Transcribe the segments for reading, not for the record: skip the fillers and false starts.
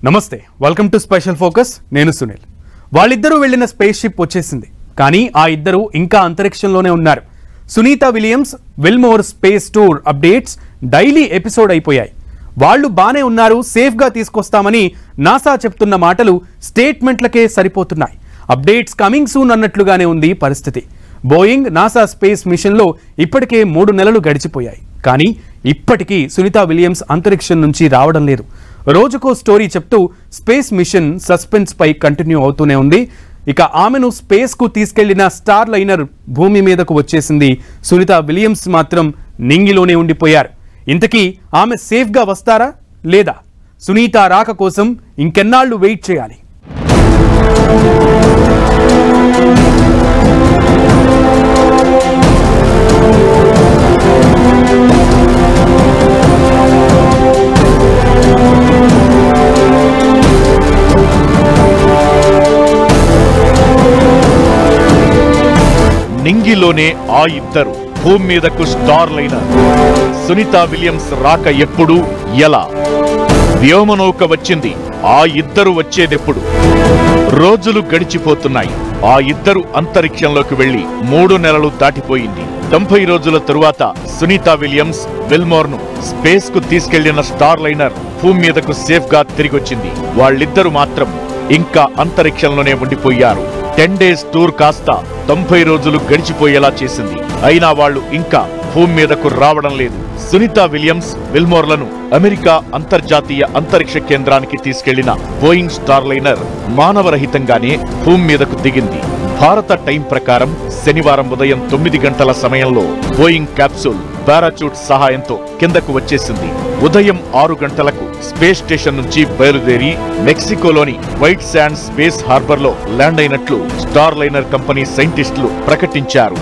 నమస్తే, welcome to special focus. నేను సునీల్. వాళ్ళిద్దరూ వెళ్ళిన స్పేస్ షిప్ వచ్చేసింది, కానీ ఆ ఇద్దరు ఇంకా అంతరిక్షంలోనే ఉన్నారు. Sunita Williams Wilmore space tour updates daily episode అయిపోయాయి. వాళ్ళు బానే ఉన్నారు, సేఫ్గా తీసుకొస్తామని నాసా చెప్తున్న మాటలు స్టేట్మెంట్లకే సరిపోతున్నాయి. అప్డేట్స్ కమింగ్ సూన్ అన్నట్లుగానే ఉంది పరిస్థితి. బోయింగ్ నాసా స్పేస్ మిషన్లో ఇప్పటికే 3 నెలలు గడిచిపోయాయి, కానీ ఇప్పటికీ సునీత విలియమ్స్ అంతరిక్షం నుంచి రావడం లేదు. రోజుకో స్టోరీ చెప్తూ స్పేస్ మిషన్ సస్పెన్స్ పై కంటిన్యూ అవుతూనే ఉంది. ఇక ఆమెను స్పేస్ కు తీసుకెళ్లిన స్టార్ లైనర్ భూమి మీదకు వచ్చేసింది. సునీత విలియమ్స్ మాత్రం నింగిలోనే ఉండిపోయారు. ఇంతకీ ఆమె సేఫ్గా వస్తారా లేదా? సునీత రాక కోసం ఇంకెన్నాళ్లు వెయిట్ చేయాలి? నింగిలోనే ఆ ఇద్దరు, భూమి మీదకు స్టార్ లైనర్. సునీత విలియమ్స్ రాక ఎప్పుడు, ఎలా? వ్యోమనౌక వచ్చింది, ఆ ఇద్దరు వచ్చేదెప్పుడు? రోజులు గడిచిపోతున్నాయి. ఆ ఇద్దరు అంతరిక్షంలోకి వెళ్లి 3 నెలలు దాటిపోయింది. 90 రోజుల తరువాత సునీత విలియమ్స్ విల్మోర్ ను స్పేస్ కు తీసుకెళ్లిన స్టార్ లైనర్ భూమి మీదకు సేఫ్ గా తిరిగొచ్చింది. వాళ్ళిద్దరు మాత్రం ఇంకా అంతరిక్షంలోనే ఉండిపోయారు. 10 డేస్ టూర్ కాస్త 90 రోజులు గడిచిపోయేలా చేసింది. అయినా వాళ్ళు ఇంకా భూమి మీదకు రావడం లేదు. సునీత విలియమ్స్ విల్మోర్లను అమెరికా అంతర్జాతీయ అంతరిక్ష కేంద్రానికి తీసుకెళ్లిన బోయింగ్ స్టార్ లైనర్ మానవరహితంగానే భూమి మీదకు దిగింది. భారత టైం ప్రకారం శనివారం ఉదయం 9 గంటల సమయంలో బోయింగ్ క్యాప్సూల్ పారాచూట్ సహాయంతో కిందకు వచ్చేసింది. ఉదయం 6 గంటలకు స్పేస్ స్టేషన్ నుంచి బయలుదేరి మెక్సికోలోని వైట్ శాండ్ స్పేస్ హార్బర్ లో ల్యాండ్ అయినట్లు స్టార్ లైనర్ కంపెనీ సైంటిస్టులు ప్రకటించారు.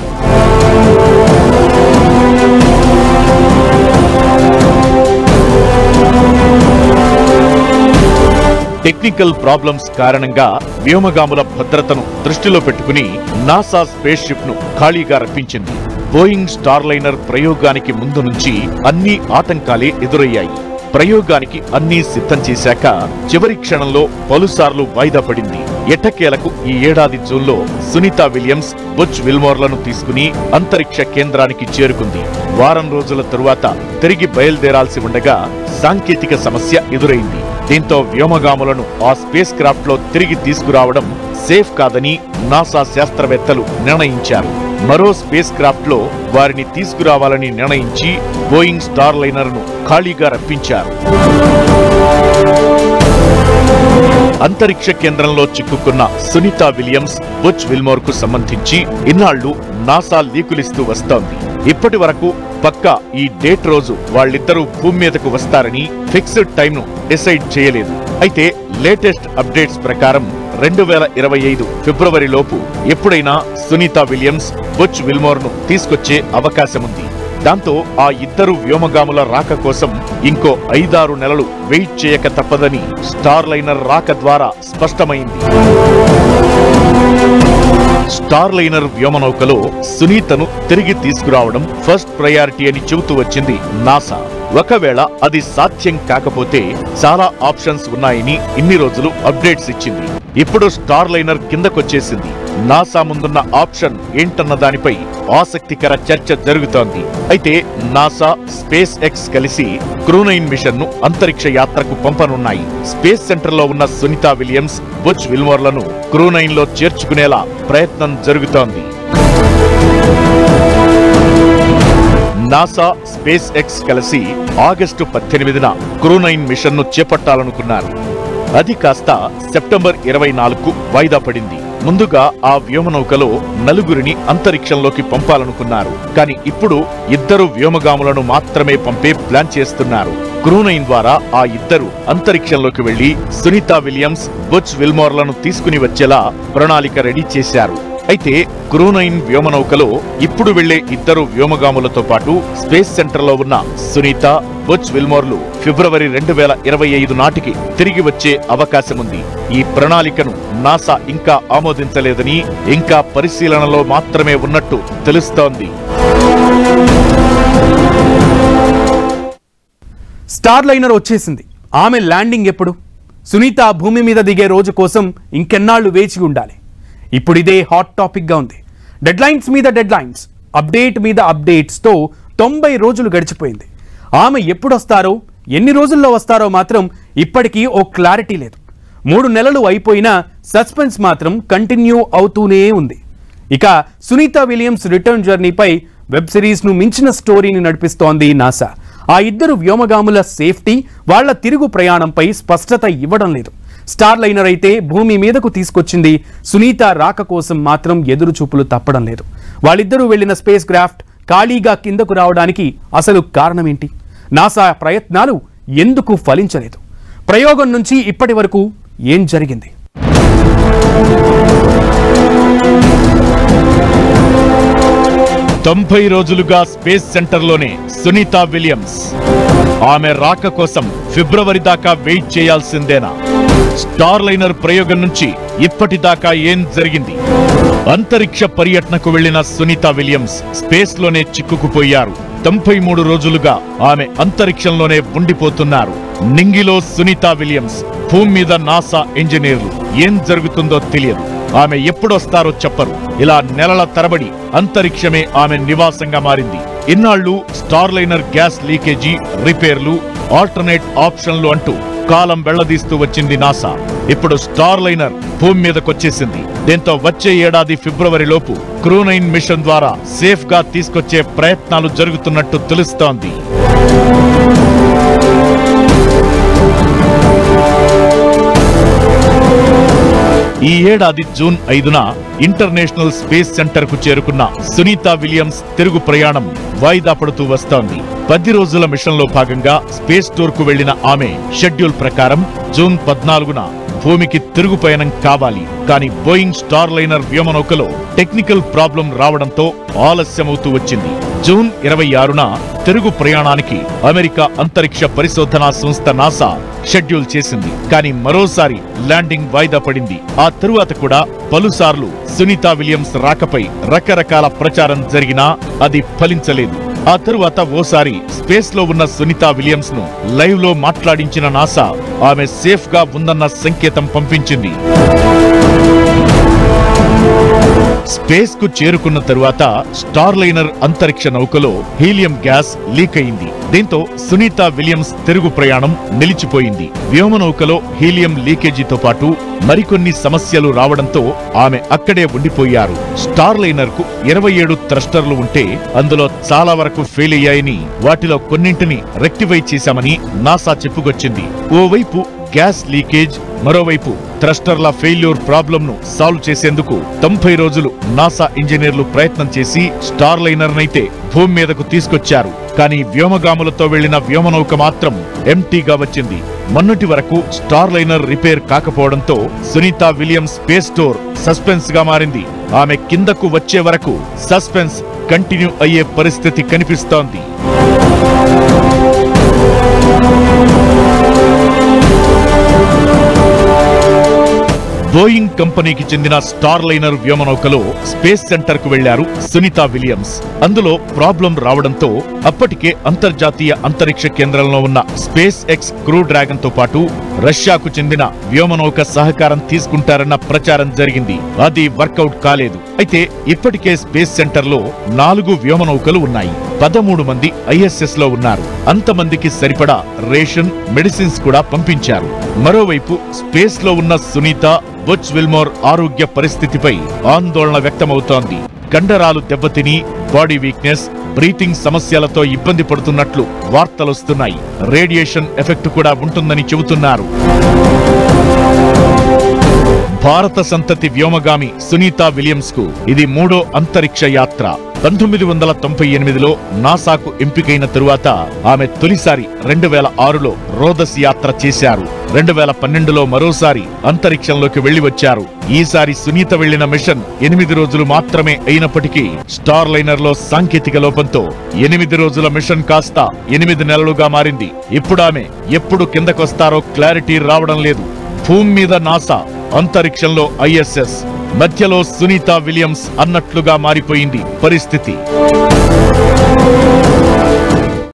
టెక్నికల్ ప్రాబ్లమ్స్ కారణంగా వ్యోమగాముల భద్రతను దృష్టిలో పెట్టుకుని నాసా స్పేస్ షిప్ ను ఖాళీగా రప్పించింది. బోయింగ్ స్టార్ లైనర్ ప్రయోగానికి ముందు నుంచి అన్ని ఆటంకాలే ఎదురయ్యాయి. ప్రయోగానికి అన్నీ సిద్ధం చేశాక చివరి క్షణంలో పలుసార్లు వాయిదా పడింది. ఎట్టకేలకు ఈ ఏడాది జూన్లో సునీత విలియమ్స్ బుచ్ విల్మోర్లను తీసుకుని అంతరిక్ష కేంద్రానికి చేరుకుంది. వారం రోజుల తరువాత తిరిగి బయలుదేరాల్సి ఉండగా సాంకేతిక సమస్య ఎదురైంది. దీంతో వ్యోమగాములను ఆ స్పేస్ క్రాఫ్ట్ లో తిరిగి తీసుకురావడం సేఫ్ కాదని నాసా శాస్త్రవేత్తలు నిర్ణయించారు. మరో స్పేస్ క్రాఫ్ట్ లో వారిని తీసుకురావాలని నిర్ణయించి బోయింగ్ స్టార్ లైనర్ ను ఖాళీగా రప్పించారు. అంతరిక్ష కేంద్రంలో చిక్కుకున్న సునీత విలియమ్స్ బుచ్ విల్మోర్ కు సంబంధించి ఇన్నాళ్లు నాసా లీకులిస్తూ వస్తోంది. ఇప్పటి వరకు పక్కా ఈ డేట్ రోజు వాళ్ళిద్దరూ భూమి మీదకు వస్తారని ఫిక్స్డ్ టైం ను డిసైడ్ చేయలేదు. అయితే లేటెస్ట్ అప్డేట్స్ ప్రకారం 2025 ఫిబ్రవరి లోపు ఎప్పుడైనా సునీత విలియమ్స్ బుచ్ విల్మోర్ ను తీసుకొచ్చే అవకాశముంది. దాంతో ఆ ఇద్దరు వ్యోమగాముల రాక కోసం ఇంకో 5-6 నెలలు వెయిట్ చేయక తప్పదని స్టార్ లైనర్ రాక ద్వారా స్పష్టమైంది. స్టార్ లైనర్ వ్యోమనౌకలో సునీతను తిరిగి తీసుకురావడం ఫస్ట్ ప్రయారిటీ అని చెబుతూ వచ్చింది నాసా. ఒకవేళ అది సాధ్యం కాకపోతే చాలా ఆప్షన్స్ ఉన్నాయని ఇన్ని రోజులు అప్డేట్స్ ఇచ్చింది. ఇప్పుడు స్టార్ లైనర్ కిందకొచ్చేసింది. నాసా ముందున్న ఆప్షన్ ఏంటన్న దానిపై ఆసక్తికర చర్చ జరుగుతోంది. అయితే నాసా, స్పేస్ ఎక్స్ కలిసి క్రూ9 మిషన్ ను అంతరిక్ష యాత్రకు పంపనున్నాయి. స్పేస్ సెంటర్ లో ఉన్న సునీత విలియమ్స్ బుచ్ విల్మోర్లను క్రూ9 లో చేర్చుకునేలా ప్రయత్నం జరుగుతోంది. నాసా, స్పేస్ ఎక్స్ కలిసి ఆగస్టు 18న క్రూ9 మిషన్ ను చేపట్టాలనుకున్నారు. అది కాస్త సెప్టెంబర్ 24కు వాయిదా పడింది. ముందుగా ఆ వ్యోమనౌకలో 4గురిని అంతరిక్షంలోకి పంపాలనుకున్నారు. కానీ ఇప్పుడు 2 వ్యోమగాములను మాత్రమే పంపే ప్లాన్ చేస్తున్నారు. క్రూ9 ద్వారా ఆ ఇద్దరు అంతరిక్షంలోకి వెళ్లి సునీత విలియమ్స్ బుచ్ విల్మోర్లను తీసుకుని వచ్చేలా ప్రణాళిక రెడీ చేశారు. అయితే క్రూ9 వ్యోమనౌకలో ఇప్పుడు వెళ్లే 2 వ్యోమగాములతో పాటు స్పేస్ సెంటర్ లో ఉన్న సునీత, బుచ్ విల్మోర్లు ఫిబ్రవరి 2025 నాటికి తిరిగి వచ్చే అవకాశముంది. ఈ ప్రణాళికను నాసా ఇంకా ఆమోదించలేదని, ఇంకా పరిశీలనలో మాత్రమే ఉన్నట్టు తెలుస్తోంది. స్టార్ లైనర్ వచ్చేసింది. ఆమె ల్యాండింగ్ ఎప్పుడు? సునీత భూమి మీద దిగే రోజు కోసం ఇంకెన్నాళ్ళు వేచి ఉండాలి? ఇప్పుడు ఇదే హాట్ టాపిక్గా ఉంది. డెడ్లైన్స్ మీద డెడ్లైన్స్, అప్డేట్ మీద అప్డేట్స్తో 90 రోజులు గడిచిపోయింది. ఆమె ఎప్పుడు వస్తారో, ఎన్ని రోజుల్లో వస్తారో మాత్రం ఇప్పటికీ ఓ క్లారిటీ లేదు. 3 నెలలు అయిపోయినా సస్పెన్స్ మాత్రం కంటిన్యూ అవుతూనే ఉంది. ఇక సునీత విలియమ్స్ రిటర్న్ జర్నీపై వెబ్ సిరీస్ను మించిన స్టోరీని నడిపిస్తోంది నాసా. ఆ ఇద్దరు వ్యోమగాముల సేఫ్టీ, వాళ్ల తిరుగు ప్రయాణంపై స్పష్టత ఇవ్వడం లేదు. స్టార్ లైనర్ అయితే భూమి మీదకు తీసుకొచ్చింది, సునీత రాక కోసం మాత్రం ఎదురు చూపులు తప్పడం లేదు. వాళ్ళిద్దరూ వెళ్లిన స్పేస్ క్రాఫ్ట్ ఖాళీగా కిందకు రావడానికి అసలు కారణమేంటి? నాసా ప్రయత్నాలు ఎందుకు ఫలించలేదు? ప్రయోగం నుంచి ఇప్పటి వరకు ఏం జరిగింది? తొంభై రోజులుగా స్పేస్ సెంటర్లోనే సునీత విలియమ్స్. ఆమె రాక కోసం ఫిబ్రవరి దాకా వెయిట్ చేయాల్సిందేనా? స్టార్ లైనర్ ప్రయోగం నుంచి ఇప్పటిదాకా ఏం జరిగింది? అంతరిక్ష పర్యటనకు వెళ్లిన సునీత విలియమ్స్ స్పేస్ లోనే చిక్కుకుపోయారు. 93 రోజులుగా ఆమె అంతరిక్షంలోనే ఉండిపోతున్నారు. నింగిలో సునీత విలియమ్స్, భూమి మీద నాసా ఇంజనీర్లు. ఏం జరుగుతుందో తెలియదు. ఆమె ఎప్పుడొస్తారో చెప్పరు. ఇలా నెలల తరబడి అంతరిక్షమే ఆమె నివాసంగా మారింది. ఇన్నాళ్లు స్టార్ లైనర్ గ్యాస్ లీకేజీ, రిపేర్లు, ఆల్టర్నేట్ ఆప్షన్లు అంటూ కాలం వెళ్లదీస్తూ వచ్చింది నాసా. ఇప్పుడు స్టార్ లైనర్ భూమి మీదకొచ్చేసింది. దీంతో వచ్చే ఏడాది ఫిబ్రవరిలోపు క్రూ9 మిషన్ ద్వారా సేఫ్ గా తీసుకొచ్చే ప్రయత్నాలు జరుగుతున్నట్టు తెలుస్తోంది. ఈ ఏడాది జూన్ 5న ఇంటర్నేషనల్ స్పేస్ సెంటర్ కు చేరుకున్న సునీత విలియమ్స్ తిరుగు ప్రయాణం వాయిదా పడుతూ వస్తోంది. 10 రోజుల మిషన్ లో భాగంగా స్పేస్ టూర్ కు వెళ్లిన ఆమె షెడ్యూల్ ప్రకారం జూన్ 14న భూమికి తిరుగు పయనం కావాలి. కానీ బోయింగ్ స్టార్ లైనర్ వ్యోమనౌకలో టెక్నికల్ ప్రాబ్లం రావడంతో ఆలస్యమవుతూ వచ్చింది. జూన్ 26న తిరుగు ప్రయాణానికి అమెరికా అంతరిక్ష పరిశోధనా సంస్థ నాసా షెడ్యూల్ చేసింది. కానీ మరోసారి ల్యాండింగ్ వాయిదా పడింది. ఆ తరువాత కూడా పలుసార్లు సునీత విలియమ్స్ రాకపై రకరకాల ప్రచారం జరిగినా అది ఫలించలేదు. ఆ తరువాత ఓసారి స్పేస్ లో ఉన్న సునీత విలియమ్స్ ను లైవ్ లో మాట్లాడించిన నాసా ఆమె సేఫ్ గా ఉందన్న సంకేతం పంపించింది. స్పేస్ కు చేరుకున్న తరువాత స్టార్ లైనర్ అంతరిక్ష నౌకలో హీలియం గ్యాస్ లీక్ అయింది. దీంతో సునీత విలియమ్స్ తిరుగు ప్రయాణం నిలిచిపోయింది. వ్యోమనౌకలో హీలియం లీకేజీతో పాటు మరికొన్ని సమస్యలు రావడంతో ఆమె అక్కడే ఉండిపోయారు. స్టార్ లైనర్ కు 27 థ్రస్టర్లు ఉంటే అందులో చాలా వరకు ఫెయిల్ అయ్యాయని, వాటిలో కొన్నింటిని రెక్టిఫై చేశామని నాసా చెప్పుకొచ్చింది. ఓవైపు గ్యాస్ లీకేజ్, మరోవైపు థ్రస్టర్ల ఫెయిల్యూర్ ప్రాబ్లం ను సాల్వ్ చేసేందుకు 90 రోజులు నాసా ఇంజనీర్లు ప్రయత్నం చేసి స్టార్ లైనర్ నైతే భూమి మీదకు తీసుకొచ్చారు. కానీ వ్యోమగాములతో వెళ్లిన వ్యోమనౌక మాత్రం ఎంటీగా వచ్చింది. మొన్నటి వరకు స్టార్ లైనర్ రిపేర్ కాకపోవడంతో Sunita Williams space tour suspense గా మారింది. ఆమె కిందకు వచ్చే వరకు సస్పెన్స్ కంటిన్యూ అయ్యే పరిస్థితి కనిపిస్తోంది. బోయింగ్ కంపెనీకి చెందిన స్టార్ లైనర్ వ్యోమనౌకలో స్పేస్ సెంటర్ కు వెళ్లారు సునీత విలియమ్స్. అందులో ప్రాబ్లం రావడంతో అప్పటికే అంతర్జాతీయ అంతరిక్ష కేంద్రంలో ఉన్న స్పేస్ ఎక్స్ క్రూ డ్రాగన్ తో పాటు రష్యాకు చెందిన వ్యోమనౌక సహకారం తీసుకుంటారన్న ప్రచారం జరిగింది. అది వర్కౌట్ కాలేదు. అయితే ఇప్పటికే స్పేస్ సెంటర్ లో 4 వ్యోమనౌకలు ఉన్నాయి. 13 మంది ISS లో ఉన్నారు. అంతమందికి సరిపడా రేషన్, మెడిసిన్స్ కూడా పంపించారు. మరోవైపు స్పేస్ లో ఉన్న సునీత, బుచ్ విల్మోర్ ఆరోగ్య పరిస్థితిపై ఆందోళన వ్యక్తమవుతోంది. కండరాలు దెబ్బతిని బాడీ వీక్నెస్, బ్రీతింగ్ సమస్యలతో ఇబ్బంది పడుతున్నట్లు వార్తలొస్తున్నాయి. రేడియేషన్ ఎఫెక్ట్ కూడా ఉంటుందని చెబుతున్నారు. భారత సంతతి వ్యోమగామి సునీత విలియమ్స్ కు ఇది 3వ అంతరిక్ష యాత్ర. 1998లో నాసాకు ఎంపికైన తరువాత ఆమె తొలిసారి 2006లో రోదస్ యాత్ర చేశారు. 2012లో మరోసారి అంతరిక్షంలోకి వెళ్లి వచ్చారు. ఈసారి సునీత వెళ్లిన మిషన్ 8 రోజులు మాత్రమే అయినప్పటికీ స్టార్ లైనర్ లో సాంకేతిక లోపంతో 8 రోజుల మిషన్ కాస్త 8 నెలలుగా మారింది. ఇప్పుడామె ఎప్పుడు కిందకొస్తారో క్లారిటీ రావడం లేదు. భూమి మీద నాసా, అంతరిక్షంలో ISS, మధ్యలో సునీత విలియమ్స్ అన్నట్లుగా మారిపోయింది పరిస్థితి.